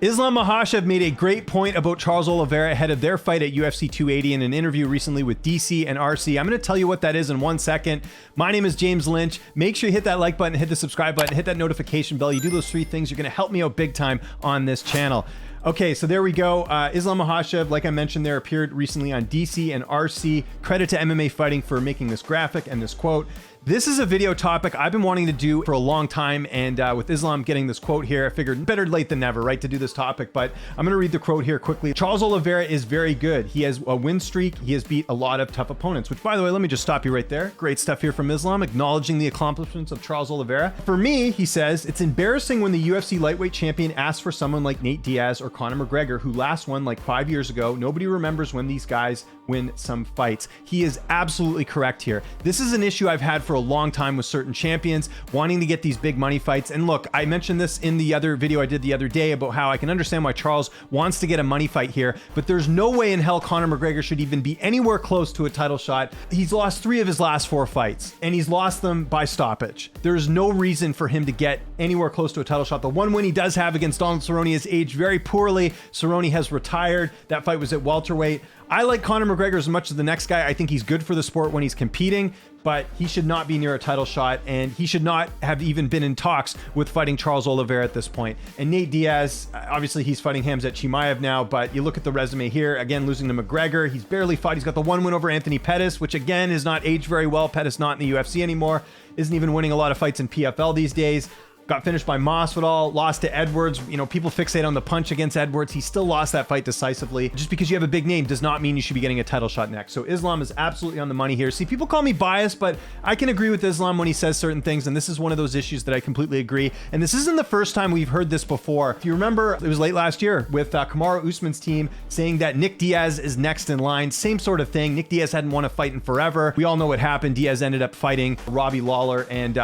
Islam Makhachev made a great point about Charles Oliveira ahead of their fight at UFC 280 in an interview recently with DC and RC. I'm going to tell you what that is in 1 second. My name is James Lynch. Make sure you hit that like button, hit the subscribe button, hit that notification bell. You do those 3 things, you're going to help me out big time on this channel. Okay, so there we go. Islam Makhachev, like I mentioned there, appeared recently on DC and RC. Credit to MMA Fighting for making this graphic and this quote. This is a video topic I've been wanting to do for a long time, and with Islam getting this quote here, I figured better late than never, right, to do this topic. But I'm going to read the quote here quickly. Charles Oliveira is very good. He has a win streak. He has beat a lot of tough opponents, which, by the way, let me just stop you right there. Great stuff here from Islam, acknowledging the accomplishments of Charles Oliveira. For me, he says, it's embarrassing when the UFC lightweight champion asks for someone like Nate Diaz or Conor McGregor, who last won like 5 years ago. Nobody remembers when these guys win some fights. He is absolutely correct here. This is an issue I've had for a long time with certain champions wanting to get these big money fights. And look, I mentioned this in the other video I did the other day about how I can understand why Charles wants to get a money fight here, but there's no way in hell Conor McGregor should even be anywhere close to a title shot. He's lost 3 of his last 4 fights, and he's lost them by stoppage. There's no reason for him to get anywhere close to a title shot. The one win he does have against Donald Cerrone has aged very poorly. Cerrone has retired. That fight was at welterweight. I like Conor McGregor as much as the next guy. I think he's good for the sport when he's competing, but he should not be near a title shot, and he should not have even been in talks with fighting Charles Oliveira at this point. And Nate Diaz, obviously he's fighting Khamzat Chimaev now, but you look at the resume here, again, losing to McGregor. He's barely fought. He's got the 1 win over Anthony Pettis, which again is not aged very well. Pettis not in the UFC anymore, isn't even winning a lot of fights in PFL these days. Got finished by Masvidal, lost to Edwards. You know, people fixate on the punch against Edwards. He still lost that fight decisively. Just because you have a big name does not mean you should be getting a title shot next. So Islam is absolutely on the money here. See, people call me biased, but I can agree with Islam when he says certain things, and this is one of those issues that I completely agree. And this isn't the first time we've heard this before. If you remember, it was late last year with Kamaru Usman's team saying that Nick Diaz is next in line. Same sort of thing. Nick Diaz hadn't won a fight in forever. We all know what happened. Diaz ended up fighting Robbie Lawler and,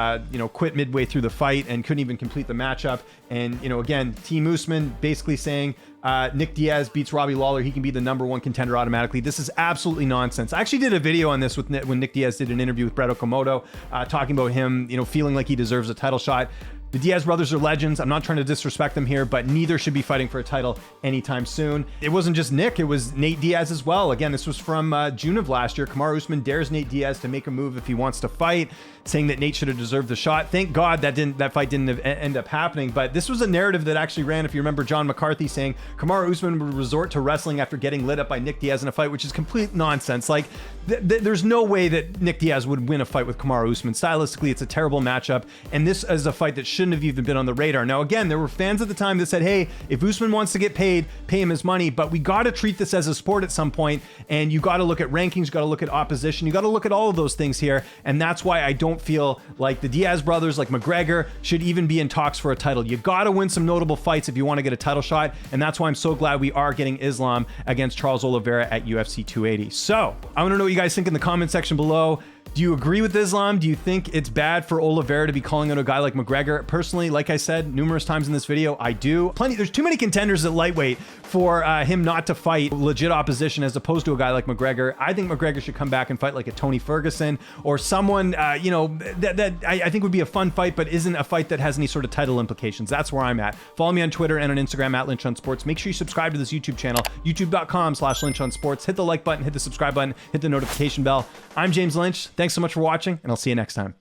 quit midway through the fight and couldn't even complete the matchup. And, again, Team Usman basically saying Nick Diaz beats Robbie Lawler, he can be the #1 contender automatically. This is absolutely nonsense. I actually did a video on this when Nick Diaz did an interview with Brett Okamoto, talking about him, feeling like he deserves a title shot. The Diaz brothers are legends. I'm not trying to disrespect them here, but neither should be fighting for a title anytime soon. It wasn't just Nick, it was Nate Diaz as well. Again, this was from June of last year. Kamaru Usman dares Nate Diaz to make a move if he wants to fight, saying that Nate should have deserved the shot. Thank God that fight didn't end up happening, but this was a narrative that actually ran, if you remember John McCarthy saying Kamaru Usman would resort to wrestling after getting lit up by Nick Diaz in a fight, which is complete nonsense. Like, there's no way that Nick Diaz would win a fight with Kamaru Usman. Stylistically, it's a terrible matchup, and this is a fight that shouldn't have even been on the radar. Now, again, there were fans at the time that said, hey, if Usman wants to get paid, pay him his money, but we got to treat this as a sport at some point, and you got to look at rankings, you got to look at opposition, you got to look at all of those things here, and that's why I don't feel like the Diaz brothers, like McGregor, should even be in talks for a title. You got to win some notable fights if you want to get a title shot, and that's why I'm so glad we are getting Islam against Charles Oliveira at UFC 280. So, I want to know what you guys think in the comment section below. Do you agree with Islam? Do you think it's bad for Oliveira to be calling out a guy like McGregor? Personally, like I said numerous times in this video, I do. There's too many contenders at lightweight for him not to fight legit opposition as opposed to a guy like McGregor. I think McGregor should come back and fight like a Tony Ferguson or someone, that I think would be a fun fight, but isn't a fight that has any sort of title implications. That's where I'm at. Follow me on Twitter and on Instagram at Lynch on Sports. Make sure you subscribe to this YouTube channel, youtube.com/Lynch on Sports. Hit the like button, hit the subscribe button, hit the notification bell. I'm James Lynch. Thanks so much for watching, and I'll see you next time.